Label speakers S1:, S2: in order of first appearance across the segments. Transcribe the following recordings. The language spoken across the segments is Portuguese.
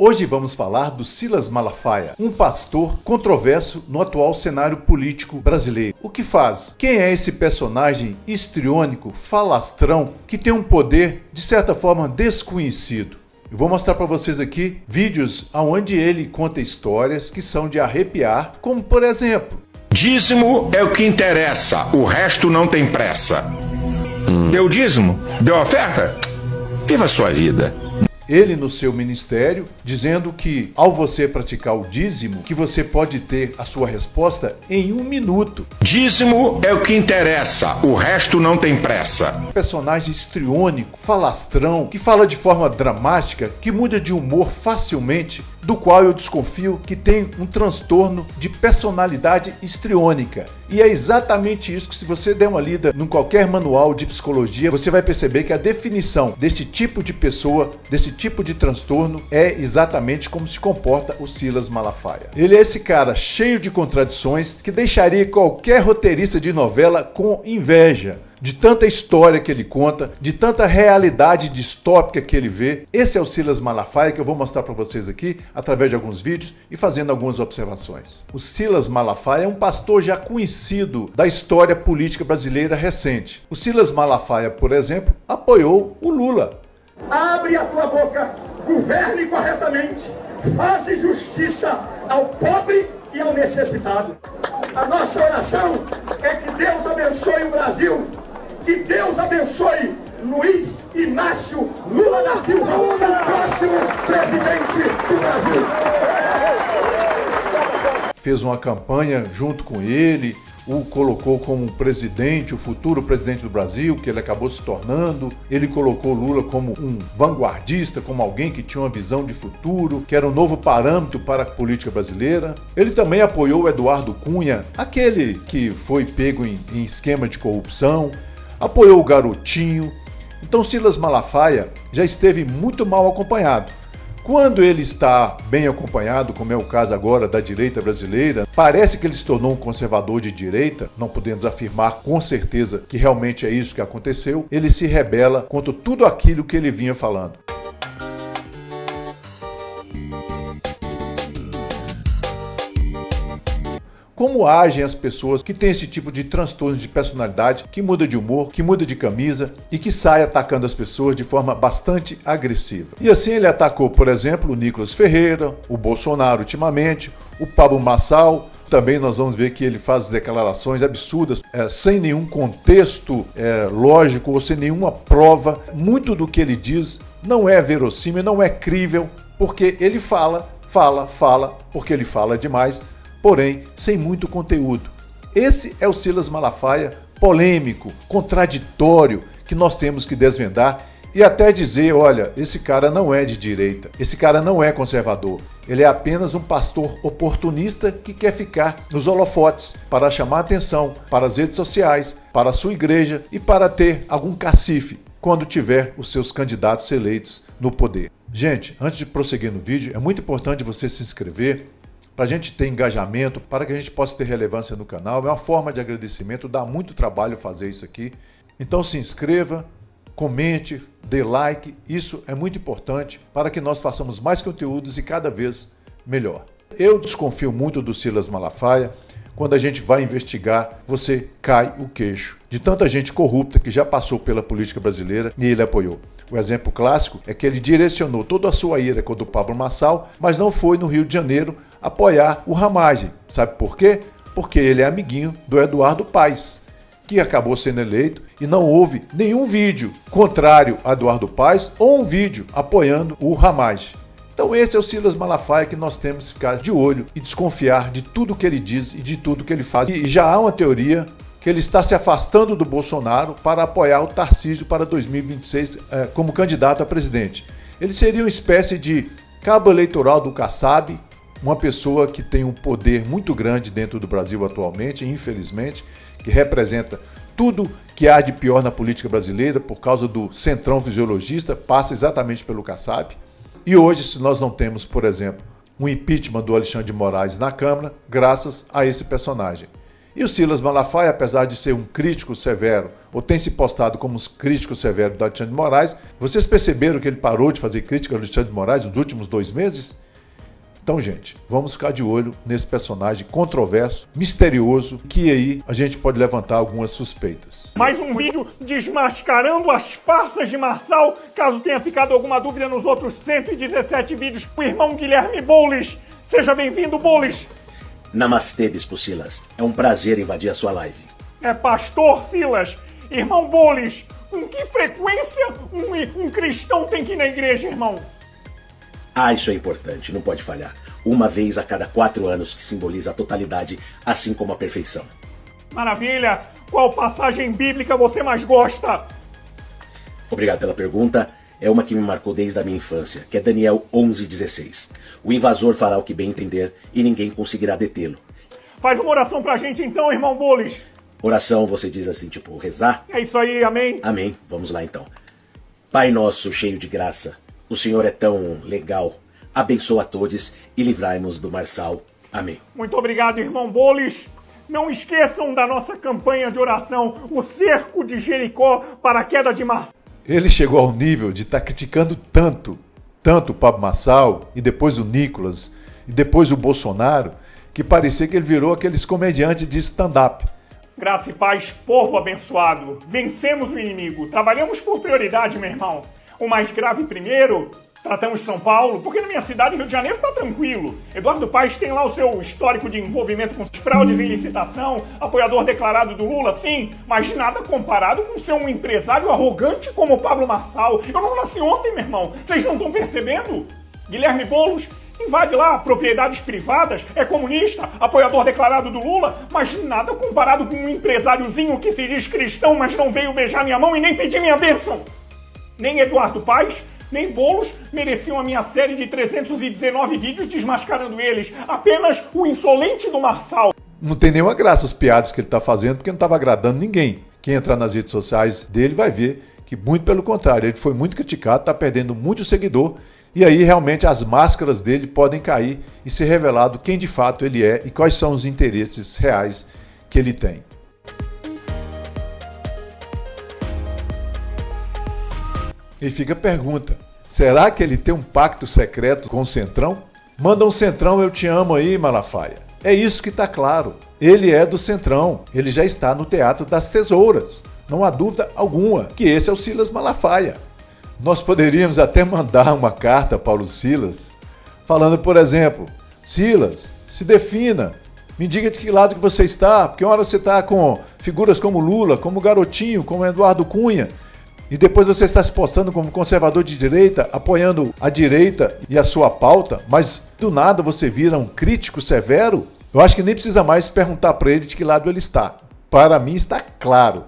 S1: Hoje vamos falar do Silas Malafaia, um pastor controverso no atual cenário político brasileiro. O que faz? Quem é esse personagem histriônico, falastrão, que tem um poder, de certa forma, desconhecido? Eu vou mostrar para vocês aqui vídeos onde ele conta histórias que são de arrepiar, como por exemplo:
S2: dízimo é o que interessa, o resto não tem pressa. Deu dízimo? Deu oferta? Viva a sua vida.
S1: Ele no seu ministério, dizendo que ao você praticar o dízimo, que você pode ter a sua resposta em 1 minuto.
S2: Dízimo é o que interessa, o resto não tem pressa.
S1: Personagem histriônico, falastrão, que fala de forma dramática, que muda de humor facilmente, do qual eu desconfio que tem um transtorno de personalidade histriônica. E é exatamente isso que, se você der uma lida em qualquer manual de psicologia, você vai perceber que a definição deste tipo de pessoa, desse tipo de transtorno, é exatamente como se comporta o Silas Malafaia. Ele é esse cara cheio de contradições que deixaria qualquer roteirista de novela com inveja de tanta história que ele conta, de tanta realidade distópica que ele vê. Esse é o Silas Malafaia, que eu vou mostrar para vocês aqui através de alguns vídeos e fazendo algumas observações. O Silas Malafaia é um pastor já conhecido da história política brasileira recente. O Silas Malafaia, por exemplo, apoiou o Lula.
S3: Abre a tua boca, governe corretamente, faça justiça ao pobre e ao necessitado. A nossa oração é que Deus abençoe o Brasil, que Deus abençoe Luiz Inácio Lula da Silva, o próximo presidente do Brasil.
S1: Fez uma campanha junto com ele, o colocou como presidente, o futuro presidente do Brasil, que ele acabou se tornando. Ele colocou Lula como um vanguardista, como alguém que tinha uma visão de futuro, que era um novo parâmetro para a política brasileira. Ele também apoiou o Eduardo Cunha, aquele que foi pego em esquema de corrupção, apoiou o Garotinho. Então Silas Malafaia já esteve muito mal acompanhado. Quando ele está bem acompanhado, como é o caso agora da direita brasileira, parece que ele se tornou um conservador de direita, não podemos afirmar com certeza que realmente é isso que aconteceu. Ele se rebela contra tudo aquilo que ele vinha falando. Como agem as pessoas que têm esse tipo de transtorno de personalidade, que muda de humor, que muda de camisa e que sai atacando as pessoas de forma bastante agressiva. E assim ele atacou, por exemplo, o Nicolas Ferreira, o Bolsonaro ultimamente, o Pablo Marçal. Também nós vamos ver que ele faz declarações absurdas, sem nenhum contexto lógico ou sem nenhuma prova. Muito do que ele diz não é verossímil, não é crível, porque ele fala, porque ele fala demais, porém sem muito conteúdo. Esse é o Silas Malafaia polêmico, contraditório, que nós temos que desvendar e até dizer: olha, esse cara não é de direita, esse cara não é conservador, ele é apenas um pastor oportunista que quer ficar nos holofotes para chamar atenção para as redes sociais, para a sua igreja e para ter algum cacife quando tiver os seus candidatos eleitos no poder. Gente, antes de prosseguir no vídeo, é muito importante você se inscrever para a gente ter engajamento, para que a gente possa ter relevância no canal. É uma forma de agradecimento, dá muito trabalho fazer isso aqui. Então se inscreva, comente, dê like, isso é muito importante para que nós façamos mais conteúdos e cada vez melhor. Eu desconfio muito do Silas Malafaia. Quando a gente vai investigar, você cai o queixo de tanta gente corrupta que já passou pela política brasileira e ele apoiou. O exemplo clássico é que ele direcionou toda a sua ira contra o Pablo Marçal, mas não foi no Rio de Janeiro apoiar o Ramagem. Sabe por quê? Porque ele é amiguinho do Eduardo Paes, que acabou sendo eleito, e não houve nenhum vídeo contrário a Eduardo Paes ou um vídeo apoiando o Ramagem. Então esse é o Silas Malafaia que nós temos que ficar de olho e desconfiar de tudo que ele diz e de tudo que ele faz. E já há uma teoria que ele está se afastando do Bolsonaro para apoiar o Tarcísio para 2026 como candidato a presidente. Ele seria uma espécie de cabo eleitoral do Kassab, uma pessoa que tem um poder muito grande dentro do Brasil atualmente, infelizmente, que representa tudo que há de pior na política brasileira por causa do centrão fisiologista, passa exatamente pelo Kassab. E hoje, se nós não temos, por exemplo, um impeachment do Alexandre de Moraes na Câmara, graças a esse personagem. E o Silas Malafaia, apesar de ser um crítico severo, ou tem se postado como um crítico severo do Alexandre de Moraes, vocês perceberam que ele parou de fazer crítica ao Alexandre de Moraes nos últimos 2 meses? Então, gente, vamos ficar de olho nesse personagem controverso, misterioso, que aí a gente pode levantar algumas suspeitas.
S4: Mais um vídeo desmascarando as farsas de Marçal. Caso tenha ficado alguma dúvida nos outros 117 vídeos, o irmão Guilherme Boulos. Seja bem-vindo, Boulos.
S5: Namastê, Bispo Silas. É um prazer invadir a sua live.
S4: É pastor Silas. Irmão Boulos, com que frequência um cristão tem que ir na igreja, irmão?
S5: Ah, isso é importante, não pode falhar. Uma vez a cada 4 anos, que simboliza a totalidade, assim como a perfeição.
S4: Maravilha! Qual passagem bíblica você mais gosta?
S5: Obrigado pela pergunta. É uma que me marcou desde a minha infância, que é Daniel 11:16. O invasor fará o que bem entender e ninguém conseguirá detê-lo.
S4: Faz uma oração pra gente então, irmão Boulos.
S5: Oração, você diz assim, tipo, rezar?
S4: É isso aí, amém?
S5: Amém. Vamos lá então. Pai nosso, cheio de graça, o Senhor é tão legal. Abençoa a todos e livrai-nos do Marçal. Amém.
S4: Muito obrigado, irmão Boulos. Não esqueçam da nossa campanha de oração, o cerco de Jericó para a queda de Marçal.
S1: Ele chegou ao nível de estar criticando tanto o Pablo Marçal, e depois o Nicolas, e depois o Bolsonaro, que parecia que ele virou aqueles comediantes de stand-up.
S4: Graça e paz, povo abençoado. Vencemos o inimigo. Trabalhamos por prioridade, meu irmão. O mais grave primeiro, tratamos São Paulo, porque na minha cidade, Rio de Janeiro, tá tranquilo. Eduardo Paes tem lá o seu histórico de envolvimento com fraudes em licitação, apoiador declarado do Lula, sim, mas nada comparado com ser um empresário arrogante como o Pablo Marçal. Eu não nasci ontem, meu irmão. Vocês não estão percebendo? Guilherme Boulos invade lá propriedades privadas, é comunista, apoiador declarado do Lula, mas nada comparado com um empresáriozinho que se diz cristão, mas não veio beijar minha mão e nem pedir minha bênção. Nem Eduardo Paes, nem Boulos mereciam a minha série de 319 vídeos desmascarando eles. Apenas o insolente do Marçal.
S1: Não tem nenhuma graça as piadas que ele está fazendo, porque não estava agradando ninguém. Quem entrar nas redes sociais dele vai ver que, muito pelo contrário, ele foi muito criticado, está perdendo muito seguidor, e aí realmente as máscaras dele podem cair e ser revelado quem de fato ele é e quais são os interesses reais que ele tem. E fica a pergunta, será que ele tem um pacto secreto com o Centrão? Manda um Centrão, eu te amo aí, Malafaia. É isso que está claro. Ele é do Centrão, ele já está no Teatro das Tesouras. Não há dúvida alguma que esse é o Silas Malafaia. Nós poderíamos até mandar uma carta a Paulo Silas, falando, por exemplo, Silas, se defina, me diga de que lado que você está, porque uma hora você está com figuras como Lula, como Garotinho, como Eduardo Cunha, e depois você está se postando como conservador de direita, apoiando a direita e a sua pauta, mas do nada você vira um crítico severo? Eu acho que nem precisa mais perguntar para ele de que lado ele está. Para mim está claro.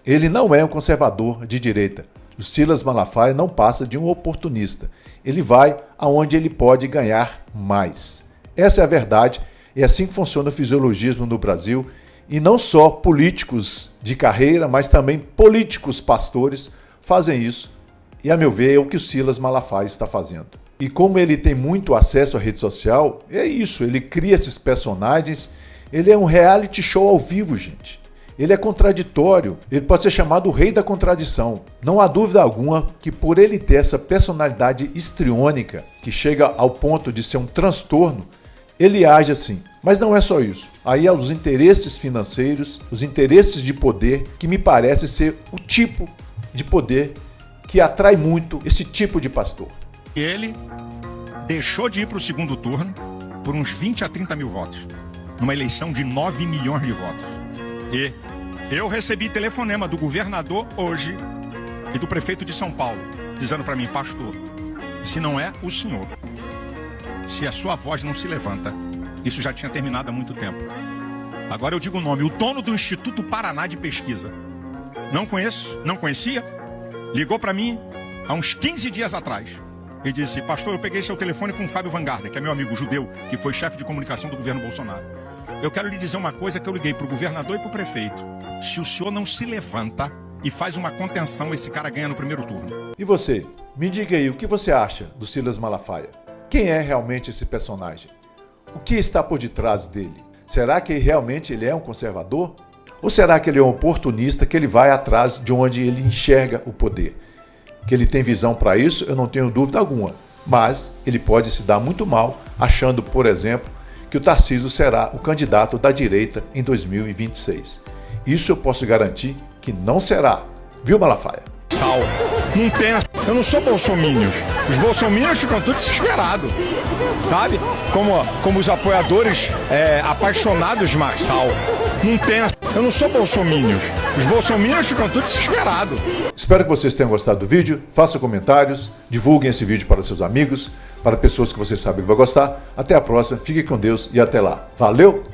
S1: Ele não é um conservador de direita. O Silas Malafaia não passa de um oportunista. Ele vai aonde ele pode ganhar mais. Essa é a verdade. É assim que funciona o fisiologismo no Brasil. E não só políticos de carreira, mas também políticos pastores fazem isso. E, a meu ver, é o que o Silas Malafaia está fazendo. E como ele tem muito acesso à rede social, é isso. Ele cria esses personagens. Ele é um reality show ao vivo, gente. Ele é contraditório. Ele pode ser chamado o rei da contradição. Não há dúvida alguma que por ele ter essa personalidade histriônica, que chega ao ponto de ser um transtorno, ele age assim. Mas não é só isso. Aí há os interesses financeiros, os interesses de poder, que me parece ser o tipo de poder que atrai muito esse tipo de pastor.
S2: Ele deixou de ir para o segundo turno por uns 20 a 30 mil votos, numa eleição de 9 milhões de votos. E eu recebi telefonema do governador hoje e do prefeito de São Paulo, dizendo para mim, pastor, se não é o senhor, se a sua voz não se levanta, isso já tinha terminado há muito tempo. Agora eu digo o nome, o dono do Instituto Paraná de Pesquisa. Não conheço, não conhecia, ligou para mim há uns 15 dias atrás e disse, pastor, eu peguei seu telefone com o Fábio Van Garden, que é meu amigo judeu, que foi chefe de comunicação do governo Bolsonaro. Eu quero lhe dizer uma coisa que eu liguei para o governador e para o prefeito. Se o senhor não se levanta e faz uma contenção, esse cara ganha no primeiro turno.
S1: E você? Me diga aí, o que você acha do Silas Malafaia? Quem é realmente esse personagem? O que está por detrás dele? Será que realmente ele é um conservador? Ou será que ele é um oportunista que ele vai atrás de onde ele enxerga o poder? Que ele tem visão para isso, eu não tenho dúvida alguma. Mas ele pode se dar muito mal achando, por exemplo, que o Tarcísio será o candidato da direita em 2026. Isso eu posso garantir que não será. Viu, Malafaia?
S2: Sal. Não tem. Eu não sou bolsominions. Os bolsominions ficam todos desesperados. Sabe? Como os apoiadores apaixonados de Marçal. Não tem. Eu não sou bolsominions. Os bolsominions ficam todos desesperados.
S1: Espero que vocês tenham gostado do vídeo. Façam comentários. Divulguem esse vídeo para seus amigos, para pessoas que vocês sabem que vão gostar. Até a próxima. Fiquem com Deus e até lá. Valeu!